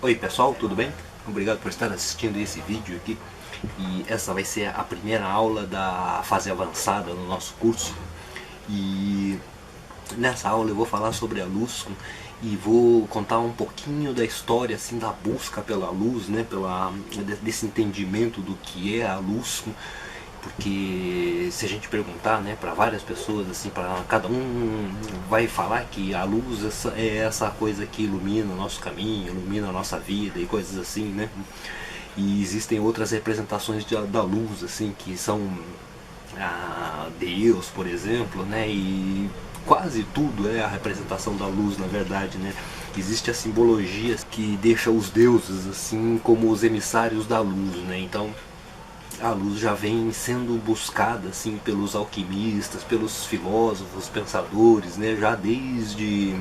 Oi pessoal, tudo bem? Obrigado por estar assistindo esse vídeo aqui. E essa vai ser a primeira aula da fase avançada no nosso curso. E nessa aula eu vou falar sobre a luz e vou contar um pouquinho da história assim, da busca pela luz, né? Desse entendimento do que é a luz. Porque se a gente perguntar, né, para várias pessoas, assim, para cada um vai falar que a luz é essa coisa que ilumina o nosso caminho, ilumina a nossa vida e coisas assim, né? E existem outras representações da luz, assim, que são Deus, por exemplo, né? E quase tudo é a representação da luz, na verdade, né? Existe a simbologia que deixa os deuses assim como os emissários da luz, né? Então a luz já vem sendo buscada assim pelos alquimistas, pelos filósofos, pensadores, né? Já desde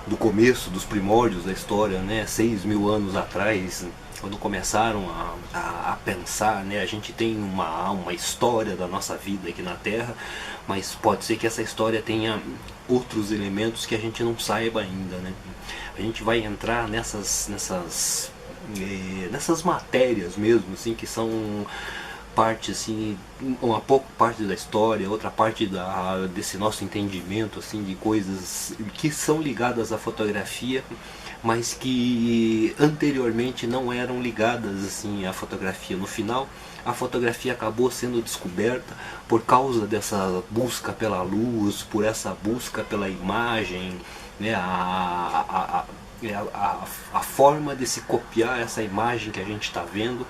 do começo, dos primórdios da história, né? 6.000 anos atrás, quando começaram a pensar, né? A gente tem uma história da nossa vida aqui na Terra, mas pode ser que essa história tenha outros elementos que a gente não saiba ainda, né? A gente vai entrar nessas matérias mesmo, assim, que são parte, assim, uma pouco parte da história, outra parte desse nosso entendimento, assim, de coisas que são ligadas à fotografia, mas que anteriormente não eram ligadas, assim, à fotografia. No final, a fotografia acabou sendo descoberta por causa dessa busca pela luz, por essa busca pela imagem, né, a forma de se copiar essa imagem que a gente está vendo.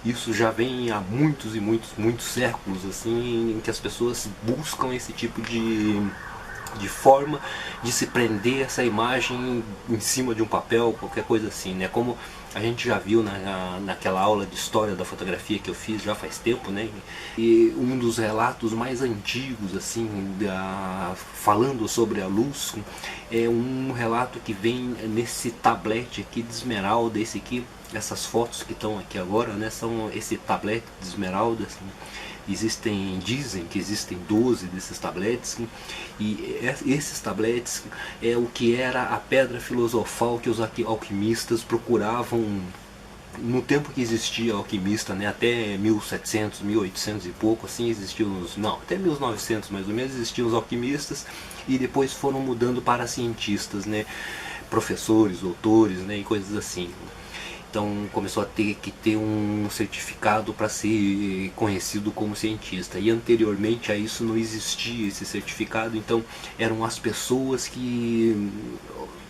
Isso já vem há muitos e muitos séculos, assim, em que as pessoas buscam esse tipo de forma de se prender essa imagem em cima de um papel, qualquer coisa assim, né? Como a gente já viu naquela aula de história da fotografia que eu fiz já faz tempo, né? E um dos relatos mais antigos, assim, falando sobre a luz, é um relato que vem nesse tablete aqui de esmeralda. Esse aqui, essas fotos que estão aqui agora, né? São esse tablete de esmeralda, assim. Dizem que existem 12 desses tabletes, e esses tabletes é o que era a pedra filosofal que os alquimistas procuravam no tempo que existia alquimista, né? Até 1700, 1800 e pouco, assim, até 1900 mais ou menos, existiam os alquimistas, e depois foram mudando para cientistas, né? Professores, doutores, né? E coisas assim. Então começou a ter que ter um certificado para ser conhecido como cientista, e anteriormente a isso não existia esse certificado. Então eram as pessoas que,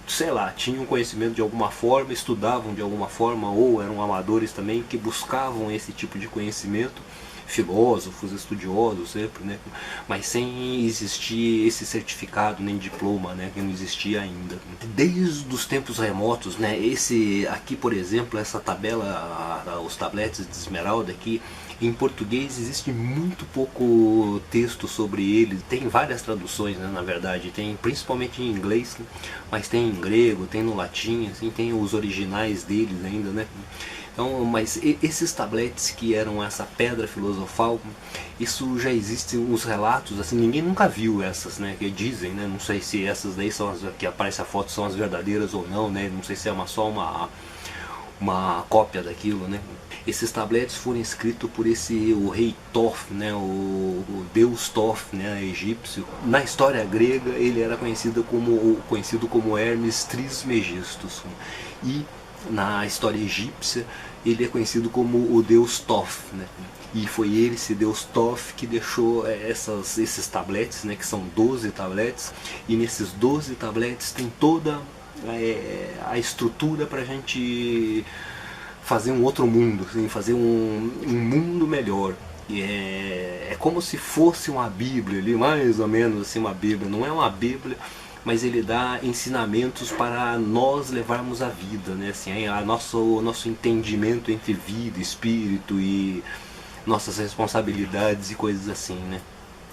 sei lá, tinham conhecimento de alguma forma, estudavam de alguma forma, ou eram amadores também, que buscavam esse tipo de conhecimento, filósofos, estudiosos sempre, né? Mas sem existir esse certificado nem diploma, né? Que não existia ainda. Desde os tempos remotos, né? Esse aqui, por exemplo, essa tabela, os tabletes de esmeralda aqui, em português existe muito pouco texto sobre ele. Tem várias traduções, né, na verdade, tem principalmente em inglês, mas tem em grego, tem no latim, assim, tem os originais deles ainda, né? Então, mas esses tabletes que eram essa pedra filosofal, isso já existem os relatos, assim, ninguém nunca viu essas, né, que dizem, né, não sei se essas daí são as que aparece a foto são as verdadeiras ou não, né, não sei se é só uma cópia daquilo, né. Esses tabletes foram escritos por o rei Thoth, né, o deus Thoth, né, egípcio. Na história grega ele era conhecido como Hermes Trismegistus, e na história egípcia ele é conhecido como o deus Thoth, né? E foi esse deus Thoth que deixou esses tabletes, né, que são 12 tabletes, e nesses 12 tabletes tem toda a estrutura para a gente fazer um outro mundo, assim, fazer um mundo melhor. E é como se fosse uma Bíblia ali, mais ou menos assim, uma Bíblia. Não é uma Bíblia, mas ele dá ensinamentos para nós levarmos a vida, né? Assim, o nosso entendimento entre vida, espírito e nossas responsabilidades e coisas assim, né?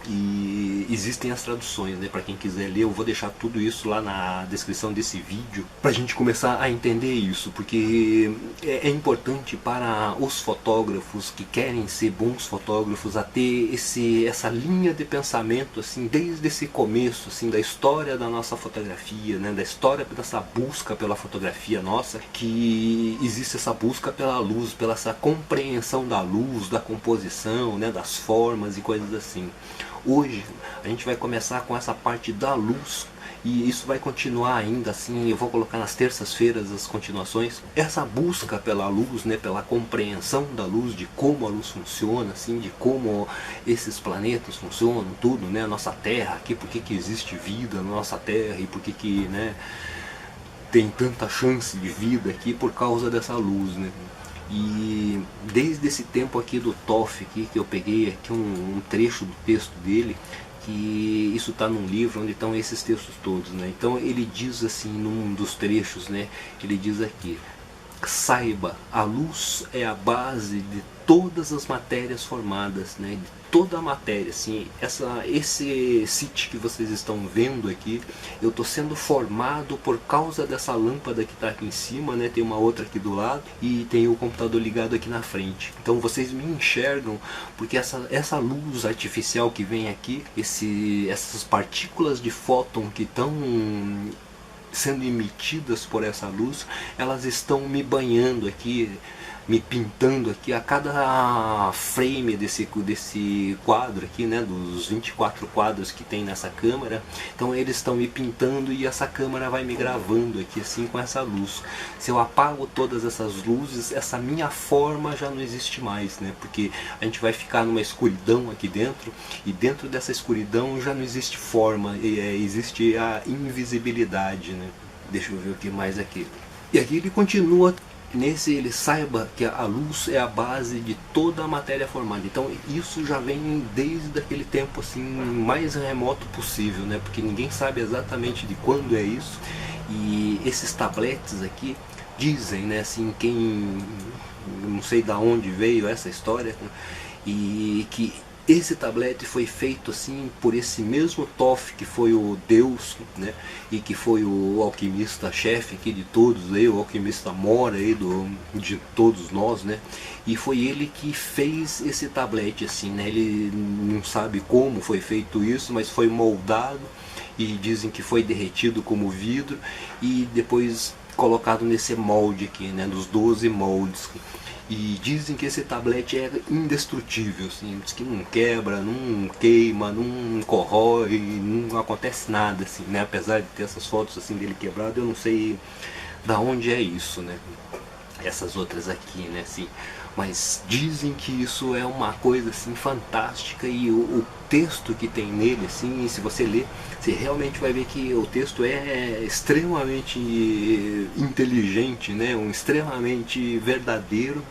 E existem as traduções, né? Para quem quiser ler, eu vou deixar tudo isso lá na descrição desse vídeo para a gente começar a entender isso, porque é importante para os fotógrafos que querem ser bons fotógrafos a ter essa linha de pensamento assim desde esse começo assim da história da nossa fotografia, né? Da história dessa busca pela fotografia nossa, que existe essa busca pela luz, pela essa compreensão da luz, da composição, né? Das formas e coisas assim. Hoje a gente vai começar com essa parte da luz e isso vai continuar ainda assim, eu vou colocar nas terças-feiras as continuações. Essa busca pela luz, né, pela compreensão da luz, de como a luz funciona, assim, de como esses planetas funcionam, tudo, né, a nossa Terra aqui, por que existe vida na nossa Terra e por que, né, tem tanta chance de vida aqui por causa dessa luz, né. E desde esse tempo aqui do Toff aqui, que eu peguei aqui um trecho do texto dele, que isso está num livro onde estão esses textos todos, né? Então ele diz assim num dos trechos, né? Ele diz aqui: saiba, a luz é a base de todas as matérias formadas, né? De toda a matéria, assim, esse sítio que vocês estão vendo aqui, eu estou sendo formado por causa dessa lâmpada que está aqui em cima, né? Tem uma outra aqui do lado e tem o computador ligado aqui na frente. Então vocês me enxergam porque essa luz artificial que vem aqui, essas partículas de fóton que estão sendo emitidas por essa luz, elas estão me banhando aqui, me pintando aqui a cada frame desse quadro aqui, né, dos 24 quadros que tem nessa câmera. Então eles estão me pintando e essa câmera vai me gravando aqui assim com essa luz. Se eu apago todas essas luzes, essa minha forma já não existe mais, né, porque a gente vai ficar numa escuridão aqui dentro, e dentro dessa escuridão já não existe forma, existe a invisibilidade, né. Deixa eu ver o que mais aqui. E aqui ele continua ele saiba que a luz é a base de toda a matéria formada. Então isso já vem desde aquele tempo assim mais remoto possível, né? Porque ninguém sabe exatamente de quando é isso. E esses tabletes aqui dizem, né? Assim, não sei da onde veio essa história, e que esse tablete foi feito assim por esse mesmo Toff, que foi o Deus, né? E que foi o alquimista-chefe aqui de todos, o alquimista mora aí de todos nós, né? E foi ele que fez esse tablete assim, né? Ele não sabe como foi feito isso, mas foi moldado e dizem que foi derretido como vidro e depois colocado nesse molde aqui, né? Dos 12 moldes. E dizem que esse tablete é indestrutível, assim, diz que não quebra, não queima, não corrói, não acontece nada, assim, né? Apesar de ter essas fotos assim dele quebrado, eu não sei da onde é isso, né? Essas outras aqui, né? Assim, mas dizem que isso é uma coisa assim fantástica, e o texto que tem nele, assim, se você ler, você realmente vai ver que o texto é extremamente inteligente, né? Extremamente verdadeiro,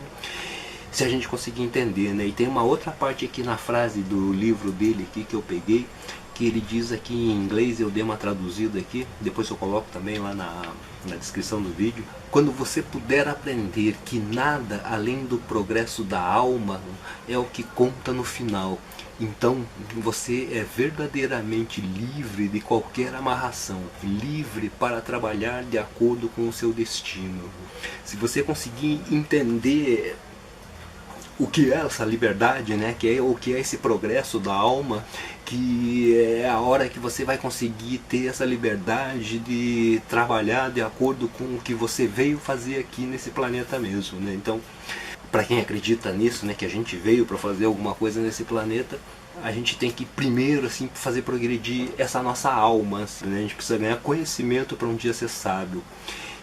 se a gente conseguir entender, né? E tem uma outra parte aqui na frase do livro dele aqui que eu peguei, que ele diz aqui em inglês, eu dei uma traduzida aqui, depois eu coloco também lá na descrição do vídeo. Quando você puder aprender que nada além do progresso da alma é o que conta no final, então você é verdadeiramente livre de qualquer amarração, livre para trabalhar de acordo com o seu destino. Se você conseguir entender o que é essa liberdade, né? O que é esse progresso da alma, que é a hora que você vai conseguir ter essa liberdade de trabalhar de acordo com o que você veio fazer aqui nesse planeta mesmo, né? Então, para quem acredita nisso, né, que a gente veio para fazer alguma coisa nesse planeta, a gente tem que primeiro assim fazer progredir essa nossa alma, assim, né? A gente precisa ganhar conhecimento para um dia ser sábio.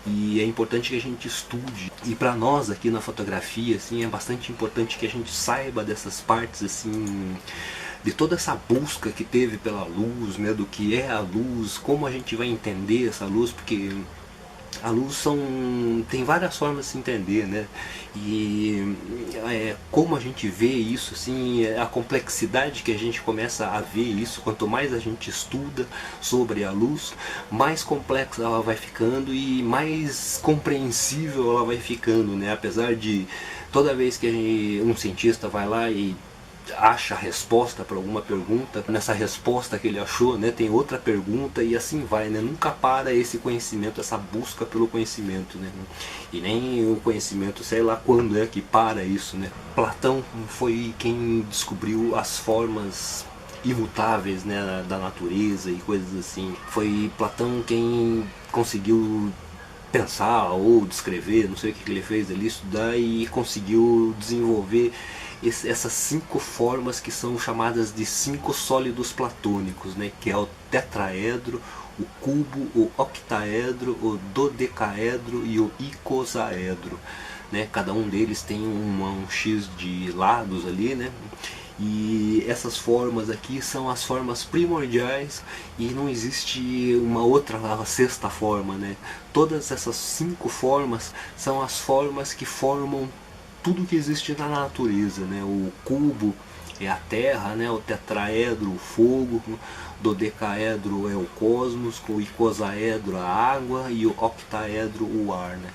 E é importante que a gente estude, e para nós aqui na fotografia assim, é bastante importante que a gente saiba dessas partes assim, de toda essa busca que teve pela luz, né, do que é a luz, como a gente vai entender essa luz, porque a luz tem várias formas de se entender, né? E como a gente vê isso, assim, a complexidade que a gente começa a ver isso, quanto mais a gente estuda sobre a luz, mais complexa ela vai ficando e mais compreensível ela vai ficando, né? Apesar de toda vez que um cientista vai lá e acha a resposta para alguma pergunta, nessa resposta que ele achou, né, tem outra pergunta e assim vai, né? Nunca para esse conhecimento, essa busca pelo conhecimento, né? E nem o conhecimento, sei lá quando é que para isso, né? Platão foi quem descobriu as formas imutáveis, né, da natureza e coisas assim. Foi Platão quem conseguiu pensar ou descrever, não sei o que ele fez ali, estudar, e conseguiu desenvolver essas 5 formas que são chamadas de 5 sólidos platônicos, né? Que é o tetraedro, o cubo, o octaedro, o dodecaedro e o icosaedro, né? Cada um deles tem um X de lados ali, né? E essas formas aqui são as formas primordiais e não existe uma outra, a sexta forma, né? Todas essas 5 formas são as formas que formam tudo que existe na natureza, né? O cubo é a terra, né? O tetraedro, o fogo, o dodecaedro é o cosmos, o icosaedro a água e o octaedro o ar, né?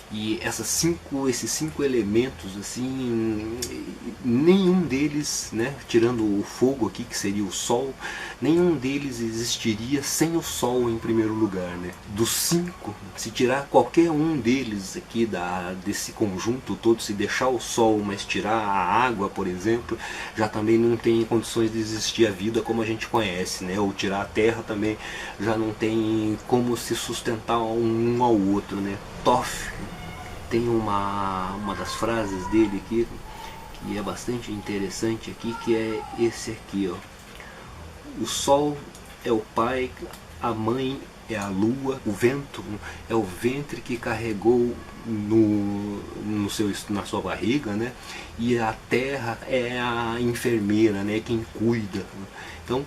E esses 5 elementos, assim, nenhum deles, né, tirando o fogo aqui, que seria o Sol, nenhum deles existiria sem o Sol em primeiro lugar, né? Dos 5, se tirar qualquer um deles aqui desse conjunto todo, se deixar o Sol, mas tirar a água, por exemplo, já também não tem condições de existir a vida como a gente conhece, né? Ou tirar a Terra também já não tem como se sustentar um ao outro, né? Toff tem uma das frases dele aqui que é bastante interessante aqui, que é esse aqui, ó. O sol é o pai, a mãe é a lua, o vento é o ventre que carregou na sua barriga, né? E a terra é a enfermeira, né? Quem cuida. Então,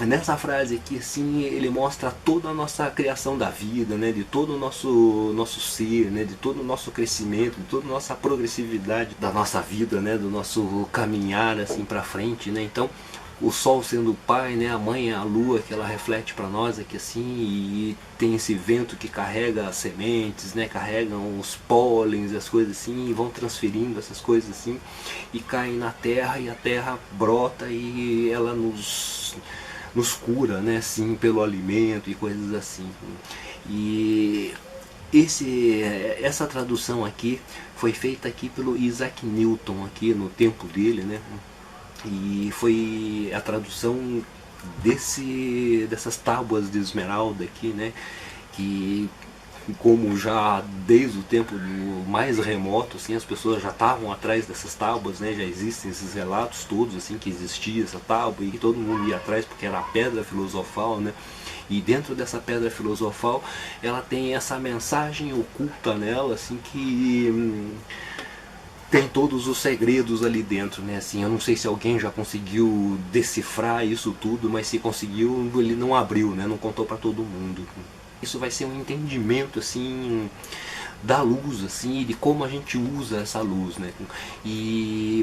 nessa frase aqui, assim, ele mostra toda a nossa criação da vida, né, de todo o nosso ser, né, de todo o nosso crescimento, de toda a nossa progressividade da nossa vida, né, do nosso caminhar assim para frente, né? Então, o sol sendo o pai, né, a mãe é a lua que ela reflete para nós aqui assim, e tem esse vento que carrega as sementes, né, carregam os pólens, as coisas assim, e vão transferindo essas coisas assim e caem na terra, e a terra brota e ela nos cura, né, assim, pelo alimento e coisas assim. E essa tradução aqui foi feita aqui pelo Isaac Newton aqui no tempo dele, né? E foi a tradução dessas tábuas de esmeralda aqui, né? Que, como já desde o tempo mais remoto, assim, as pessoas já estavam atrás dessas tábuas, né? Já existem esses relatos todos, assim, que existia essa tábua e que todo mundo ia atrás porque era a pedra filosofal, né? E dentro dessa pedra filosofal, ela tem essa mensagem oculta nela, assim, que tem todos os segredos ali dentro, né? Assim, eu não sei se alguém já conseguiu decifrar isso tudo, mas se conseguiu, ele não abriu, né? Não contou para todo mundo. Isso vai ser um entendimento, assim, da luz, assim, de como a gente usa essa luz, né?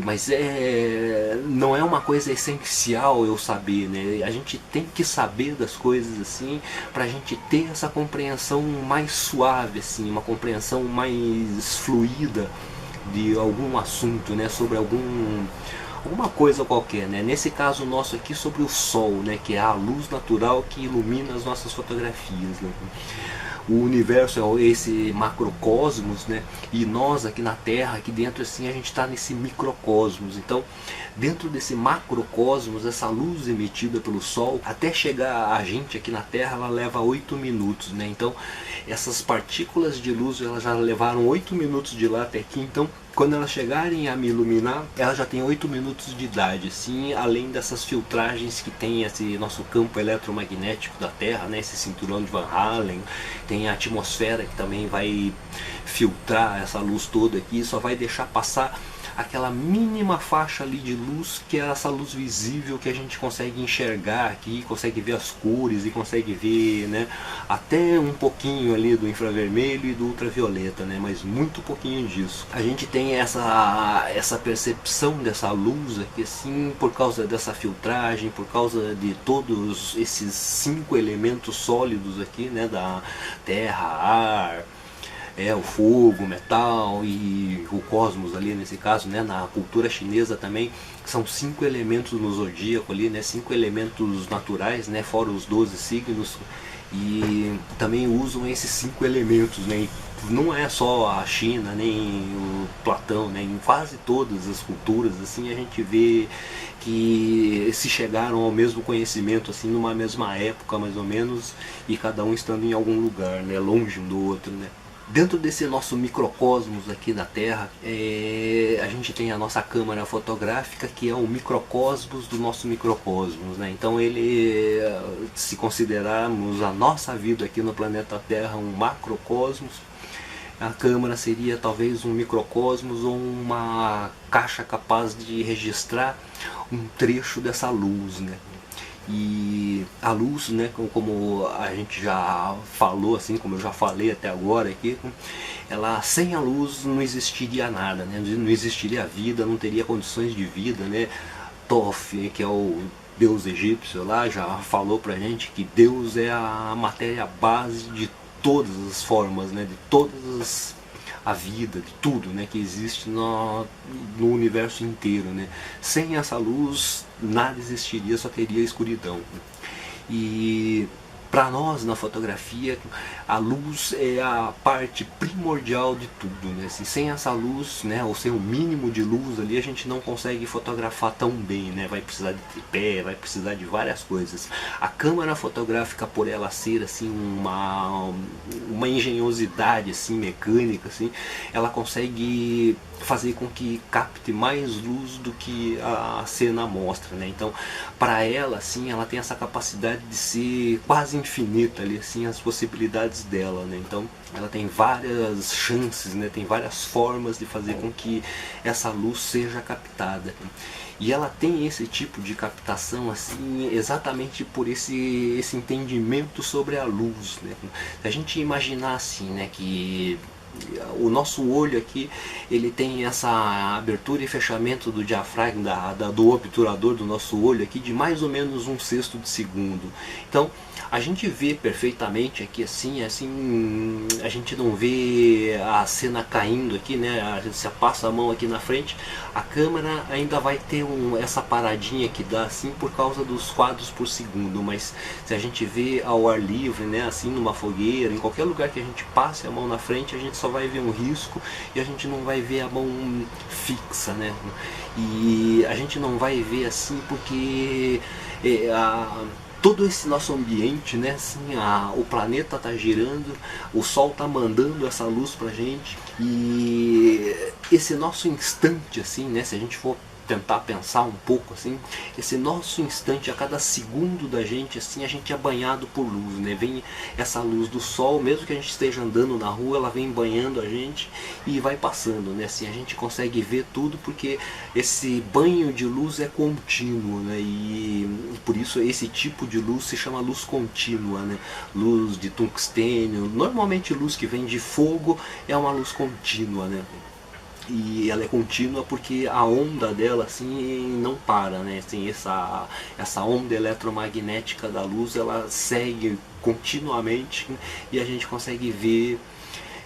Mas não é uma coisa essencial eu saber, né? A gente tem que saber das coisas, assim, pra gente ter essa compreensão mais suave, assim, uma compreensão mais fluida de algum assunto, né? Sobre alguma coisa qualquer, né? Nesse caso nosso aqui, sobre o sol, né? Que é a luz natural que ilumina as nossas fotografias, né? O universo é esse macrocosmos, né? E nós aqui na Terra, aqui dentro, assim, a gente está nesse microcosmos. Então, dentro desse macrocosmos, essa luz emitida pelo Sol, até chegar a gente aqui na Terra, ela leva 8 minutos, né? Então, essas partículas de luz, elas já levaram 8 minutos de lá até aqui. Então, quando elas chegarem a me iluminar, elas já têm 8 minutos de idade, assim, além dessas filtragens que tem esse nosso campo eletromagnético da Terra, né, esse cinturão de Van Allen, tem a atmosfera que também vai filtrar essa luz toda aqui, só vai deixar passar aquela mínima faixa ali de luz, que é essa luz visível que a gente consegue enxergar aqui, consegue ver as cores e consegue ver, né, até um pouquinho ali do infravermelho e do ultravioleta, né, mas muito pouquinho disso. A gente tem essa percepção dessa luz aqui, assim, por causa dessa filtragem, por causa de todos esses 5 elementos sólidos aqui, né, da terra, ar, o fogo, o metal e o cosmos ali nesse caso, né, na cultura chinesa também, são 5 elementos no zodíaco ali, né, 5 elementos naturais, né, fora os 12 signos, e também usam esses 5 elementos, né, e não é só a China, nem o Platão, né, em quase todas as culturas assim a gente vê que se chegaram ao mesmo conhecimento assim numa mesma época mais ou menos, e cada um estando em algum lugar, né, longe um do outro, né. Dentro desse nosso microcosmos aqui na Terra, a gente tem a nossa câmara fotográfica, que é o microcosmos do nosso microcosmos, né? Então ele, se considerarmos a nossa vida aqui no planeta Terra um macrocosmos, a câmera seria talvez um microcosmos ou uma caixa capaz de registrar um trecho dessa luz, né? E a luz, né, como a gente já falou, assim como eu já falei até agora aqui, ela, sem a luz não existiria nada, né? Não existiria vida, não teria condições de vida, né? Thoth, que é o deus egípcio lá, já falou pra gente que Deus é a matéria base de todas as formas, né? De todas a vida, de tudo, né, que existe no universo inteiro, né? Sem essa luz nada existiria, só teria escuridão. E para nós na fotografia a luz é a parte primordial de tudo, né? Assim, sem essa luz, né, ou sem o mínimo de luz ali, a gente não consegue fotografar tão bem, né? Vai precisar de tripé, vai precisar de várias coisas. A câmera fotográfica, por ela ser assim uma engenhosidade assim mecânica assim, ela consegue fazer com que capte mais luz do que a cena mostra, né? Então, para ela assim, ela tem essa capacidade de ser quase infinita ali assim as possibilidades dela, né? Então, ela tem várias chances, né? Tem várias formas de fazer com que essa luz seja captada. E ela tem esse tipo de captação assim exatamente por esse entendimento sobre a luz, né? Se a gente imaginar assim, né, que o nosso olho aqui, ele tem essa abertura e fechamento do diafragma, do obturador do nosso olho aqui, de mais ou menos 1/6 de segundo. Então, a gente vê perfeitamente aqui assim, a gente não vê a cena caindo aqui, né? A gente se passa a mão aqui na frente, a câmera ainda vai ter essa paradinha que dá assim por causa dos quadros por segundo, mas se a gente vê ao ar livre, né, assim numa fogueira, em qualquer lugar que a gente passe a mão na frente, a gente só vai ver um risco e a gente não vai ver a mão fixa, né? E a gente não vai ver assim porque todo esse nosso ambiente, né, assim, o planeta está girando, o Sol está mandando essa luz pra gente, e esse nosso instante, assim, né, se a gente for tentar pensar um pouco assim, esse nosso instante, a cada segundo da gente, assim, a gente é banhado por luz, né? Vem essa luz do sol, mesmo que a gente esteja andando na rua, ela vem banhando a gente e vai passando, né? Assim, a gente consegue ver tudo porque esse banho de luz é contínuo, né? E por isso esse tipo de luz se chama luz contínua, né? Luz de tungstênio, normalmente luz que vem de fogo é uma luz contínua, né? E ela é contínua porque a onda dela assim não para, né? Assim, essa onda eletromagnética da luz, ela segue continuamente e a gente consegue ver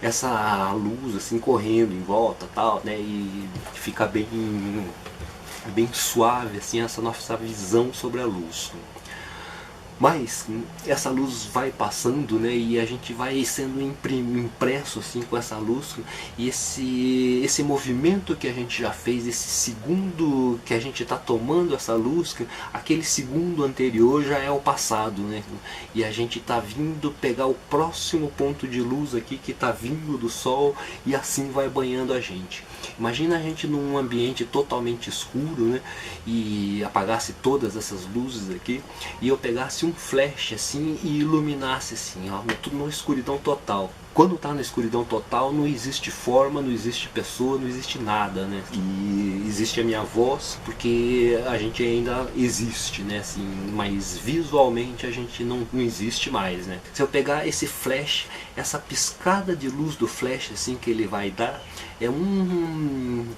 essa luz assim correndo em volta, tal, né? E fica bem suave assim essa nossa visão sobre a luz. Mas essa luz vai passando, né, e a gente vai sendo impresso assim com essa luz, e esse movimento que a gente já fez, esse segundo que a gente está tomando essa luz, aquele segundo anterior já é o passado, né, e a gente está vindo pegar o próximo ponto de luz aqui que está vindo do sol e assim vai banhando a gente. Imagina a gente num ambiente totalmente escuro, né, e apagasse todas essas luzes aqui e eu pegasse um flash assim e iluminasse assim, ó, tudo numa escuridão total. Quando está na escuridão total não existe forma, não existe pessoa, não existe nada, né? E existe a minha voz porque a gente ainda existe, né? Assim, mas visualmente a gente não existe mais, né? Se eu pegar esse flash, essa piscada de luz do flash assim que ele vai dar, é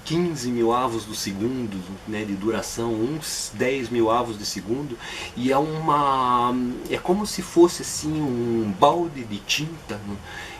15 mil avos do segundo, né, de duração, uns 10 mil avos de segundo, e é como se fosse assim um balde de tinta, né?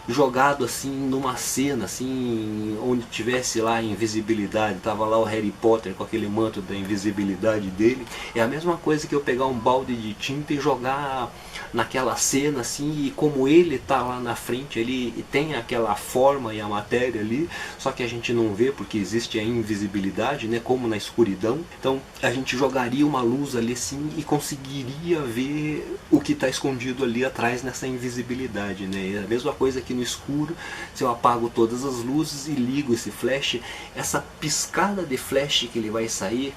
jogado assim numa cena assim onde tivesse lá invisibilidade, tava lá o Harry Potter com aquele manto da invisibilidade dele. É a mesma coisa que eu pegar um balde de tinta e jogar naquela cena assim, e como ele tá lá na frente, ele tem aquela forma e a matéria ali, só que a gente não vê porque existe a invisibilidade, né, como na escuridão. Então a gente jogaria uma luz ali assim e conseguiria ver o que está escondido ali atrás nessa invisibilidade, né? E a mesma coisa aqui no escuro, se eu apago todas as luzes e ligo esse flash, essa piscada de flash que ele vai sair,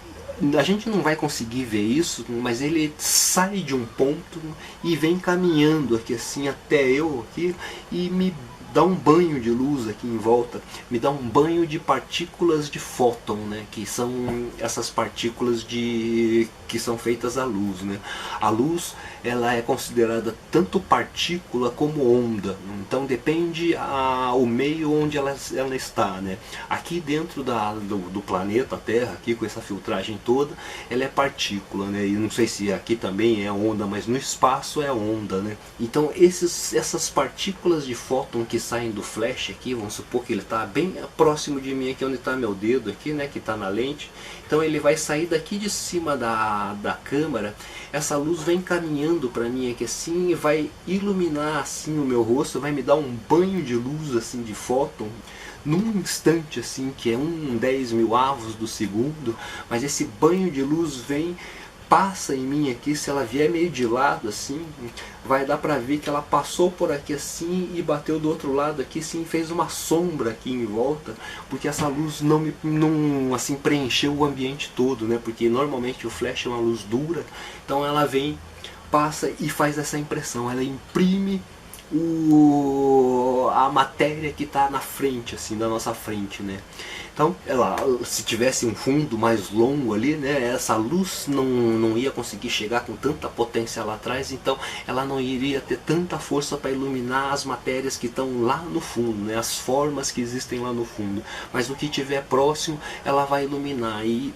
a gente não vai conseguir ver isso, mas ele sai de um ponto e vem caminhando aqui assim até eu aqui e me dá um banho de luz aqui em volta, me dá um banho de partículas de fóton, né, que são essas partículas que são feitas à luz, né. A luz, ela é considerada tanto partícula como onda, então depende o meio onde ela está, né. Aqui dentro do planeta Terra, aqui com essa filtragem toda, ela é partícula, né, e não sei se aqui também é onda, mas no espaço é onda, né. Então essas partículas de fóton que saem do flash aqui, vamos supor que ele está bem próximo de mim aqui, onde está meu dedo aqui, né, que está na lente. Então ele vai sair daqui de cima da câmera, essa luz vem caminhando para mim aqui assim e vai iluminar assim o meu rosto, vai me dar um banho de luz assim de fóton num instante assim, que é 10.000 do segundo, mas esse banho de luz vem, passa em mim aqui, se ela vier meio de lado assim, vai dar pra ver que ela passou por aqui assim e bateu do outro lado aqui sim, fez uma sombra aqui em volta, porque essa luz não assim preencheu o ambiente todo, né? Porque normalmente o flash é uma luz dura, então ela vem, passa e faz essa impressão, ela imprime a matéria que está na frente, assim, da nossa frente, né? Então, se tivesse um fundo mais longo ali, né, essa luz não ia conseguir chegar com tanta potência lá atrás, então ela não iria ter tanta força para iluminar as matérias que estão lá no fundo, né, as formas que existem lá no fundo. Mas o que tiver próximo, ela vai iluminar. E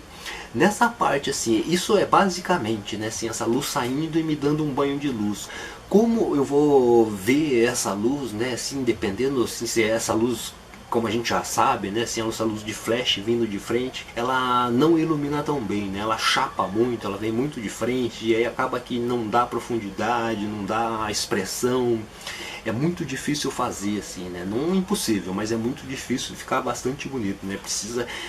nessa parte, assim, isso é basicamente, né, assim, essa luz saindo e me dando um banho de luz. Como eu vou ver essa luz, né, assim, dependendo assim, se é essa luz, como a gente já sabe, né, assim, essa luz de flash vindo de frente, ela não ilumina tão bem, né, ela chapa muito, ela vem muito de frente, e aí acaba que não dá profundidade, não dá expressão. É muito difícil fazer assim, né? Não é impossível, mas é muito difícil, ficar bastante bonito, né?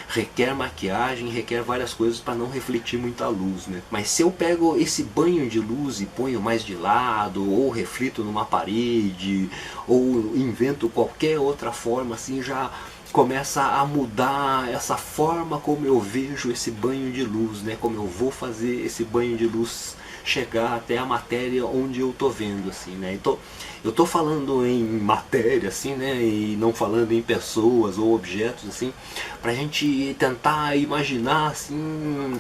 Requer maquiagem, requer várias coisas para não refletir muita luz, né? Mas se eu pego esse banho de luz e ponho mais de lado, ou reflito numa parede, ou invento qualquer outra forma assim, já começa a mudar essa forma como eu vejo esse banho de luz, né? Como eu vou fazer esse banho de luz chegar até a matéria onde eu tô vendo, assim, né? Então, eu tô falando em matéria, assim, né? E não falando em pessoas ou objetos, assim, pra gente tentar imaginar, assim,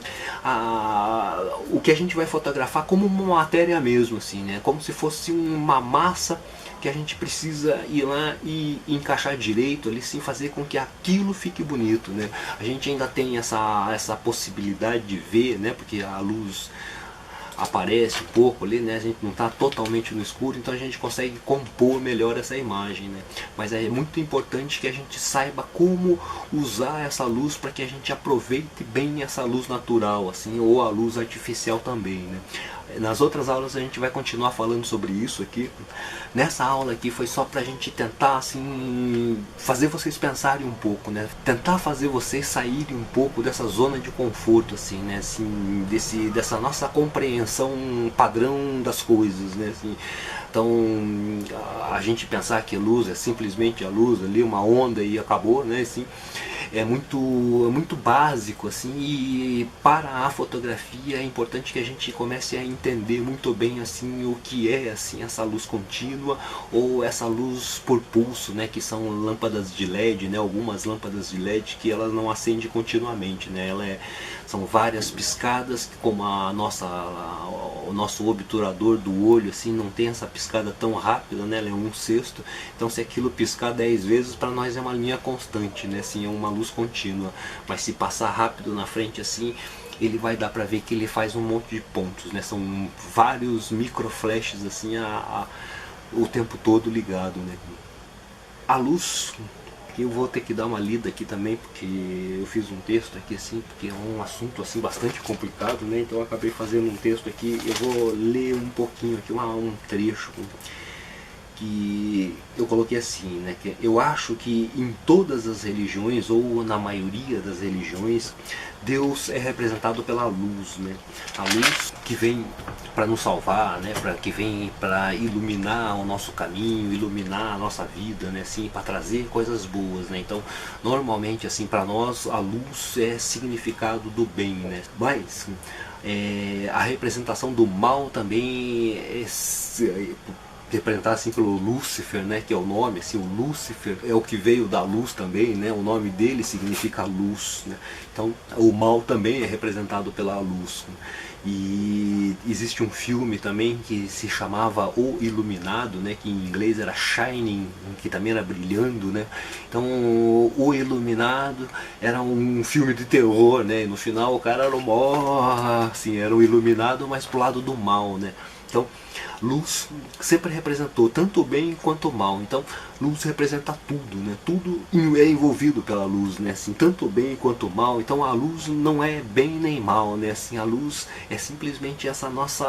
o que a gente vai fotografar como uma matéria mesmo, assim, né? Como se fosse uma massa que a gente precisa ir lá e encaixar direito ali, sim, fazer com que aquilo fique bonito, né? A gente ainda tem essa possibilidade de ver, né? Porque a luz aparece um pouco ali, né? A gente não está totalmente no escuro, então a gente consegue compor melhor essa imagem, né? Mas é muito importante que a gente saiba como usar essa luz para que a gente aproveite bem essa luz natural, assim, ou a luz artificial também, né? Nas outras aulas a gente vai continuar falando sobre isso aqui. Nessa aula aqui foi só pra gente tentar, assim, fazer vocês pensarem um pouco, né? Tentar fazer vocês saírem um pouco dessa zona de conforto, assim, né? Assim, dessa nossa compreensão padrão das coisas, né? Assim, então, a gente pensar que a luz é simplesmente a luz ali, uma onda e acabou, né? Assim, é muito básico, assim, e para a fotografia é importante que a gente comece a entender muito bem, assim, o que é, assim, essa luz contínua ou essa luz por pulso, né, que são lâmpadas de LED, né, algumas lâmpadas de LED que elas não acendem continuamente, né, são várias piscadas, como o nosso obturador do olho, assim, não tem essa piscada tão rápida, né, ela é 1/6, então se aquilo piscar 10 vezes, para nós é uma linha constante, né, assim, é uma luz contínua, mas se passar rápido na frente, assim, ele vai dar para ver que ele faz um monte de pontos, né, são vários micro flashes, assim, o tempo todo ligado, né. A luz, que eu vou ter que dar uma lida aqui também, porque eu fiz um texto aqui assim, porque é um assunto assim bastante complicado, né? Então eu acabei fazendo um texto aqui, eu vou ler um pouquinho aqui, um trecho que eu coloquei assim, né? Que eu acho que em todas as religiões, ou na maioria das religiões, Deus é representado pela luz, né? A luz que vem para nos salvar, né? Que vem para iluminar o nosso caminho, iluminar a nossa vida, né? Assim, para trazer coisas boas, né? Então, normalmente, assim, para nós a luz é significado do bem, né? Mas a representação do mal também representar assim pelo Lúcifer, né, que é o nome, assim, o Lúcifer é o que veio da luz também, né, o nome dele significa luz, né, então o mal também é representado pela luz, né? E existe um filme também que se chamava O Iluminado, né, que em inglês era Shining, que também era brilhando, né, então O Iluminado era um filme de terror, né, e no final o cara era assim, era o iluminado, mas pro lado do mal, né. Então, luz sempre representou tanto o bem quanto o mal. Então, luz representa tudo, né? Tudo é envolvido pela luz, né? Assim, tanto o bem quanto o mal. Então, a luz não é bem nem mal, né? Assim, a luz é simplesmente essa nossa,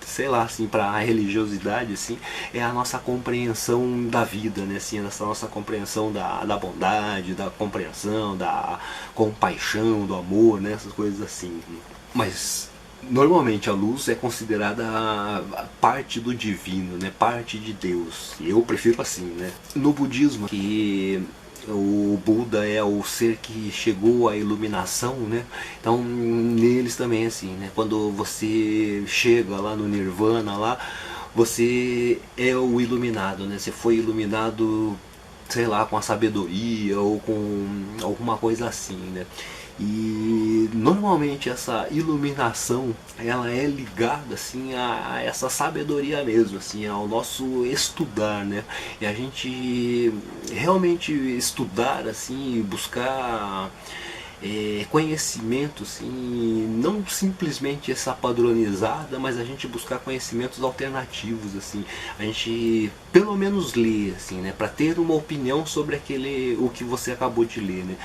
sei lá, assim, para a religiosidade, assim, é a nossa compreensão da vida, né? Assim, essa nossa compreensão da bondade, da compreensão, da compaixão, do amor, né? Essas coisas assim. Mas normalmente a luz é considerada parte do divino, né? Parte de Deus. Eu prefiro assim, né? No budismo, que o Buda é o ser que chegou à iluminação, né? Então neles também assim, né? Quando você chega lá no Nirvana, lá, você é o iluminado, né? Você foi iluminado, sei lá, com a sabedoria ou com alguma coisa assim, né? E normalmente essa iluminação ela é ligada assim a essa sabedoria mesmo, assim, ao nosso estudar, né? E a gente realmente estudar assim, buscar conhecimento, assim, não simplesmente essa padronizada, mas a gente buscar conhecimentos alternativos, assim, a gente pelo menos ler, assim, né, para ter uma opinião sobre o que você acabou de ler, né?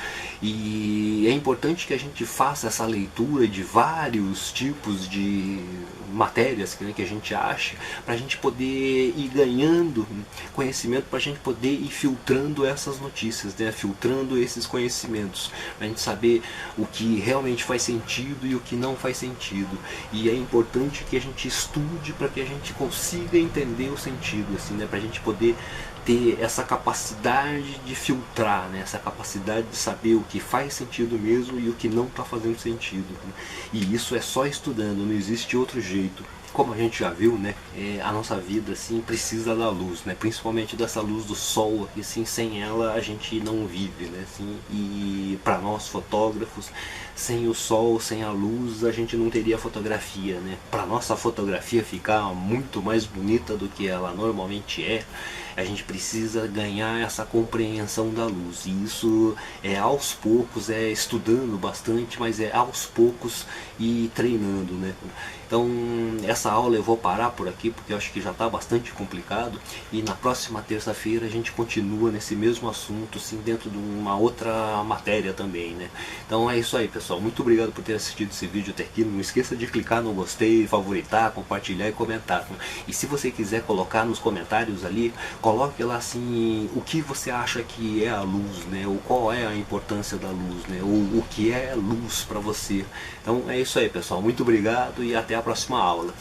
E é importante que a gente faça essa leitura de vários tipos de matérias, né, que a gente acha, para a gente poder ir ganhando conhecimento, para a gente poder ir filtrando essas notícias, né, filtrando esses conhecimentos, para a gente saber o que realmente faz sentido e o que não faz sentido. E é importante que a gente estude para que a gente consiga entender o sentido, assim, né, para a gente poder ter essa capacidade de filtrar, né? Essa capacidade de saber o que faz sentido mesmo e o que não está fazendo sentido, né? E isso é só estudando, não existe outro jeito. Como a gente já viu, né, a nossa vida assim precisa da luz, né, principalmente dessa luz do sol, e assim, sem ela a gente não vive, né, assim, e para nós fotógrafos, sem o sol, sem a luz, a gente não teria fotografia, né. Para nossa fotografia ficar muito mais bonita do que ela normalmente é, a gente precisa ganhar essa compreensão da luz, e isso é aos poucos, é estudando bastante, mas é aos poucos e treinando, né. Então essa aula eu vou parar por aqui, porque eu acho que já está bastante complicado, e na próxima terça-feira a gente continua nesse mesmo assunto, assim, dentro de uma outra matéria também, né. Então é isso aí, pessoal, muito obrigado por ter assistido esse vídeo até aqui. Não esqueça de clicar no gostei, favoritar, compartilhar e comentar, e se você quiser colocar nos comentários ali, coloque lá assim o que você acha que é a luz, né, ou qual é a importância da luz, né, ou o que é luz para você. Então é isso aí, pessoal, muito obrigado e até a próxima aula.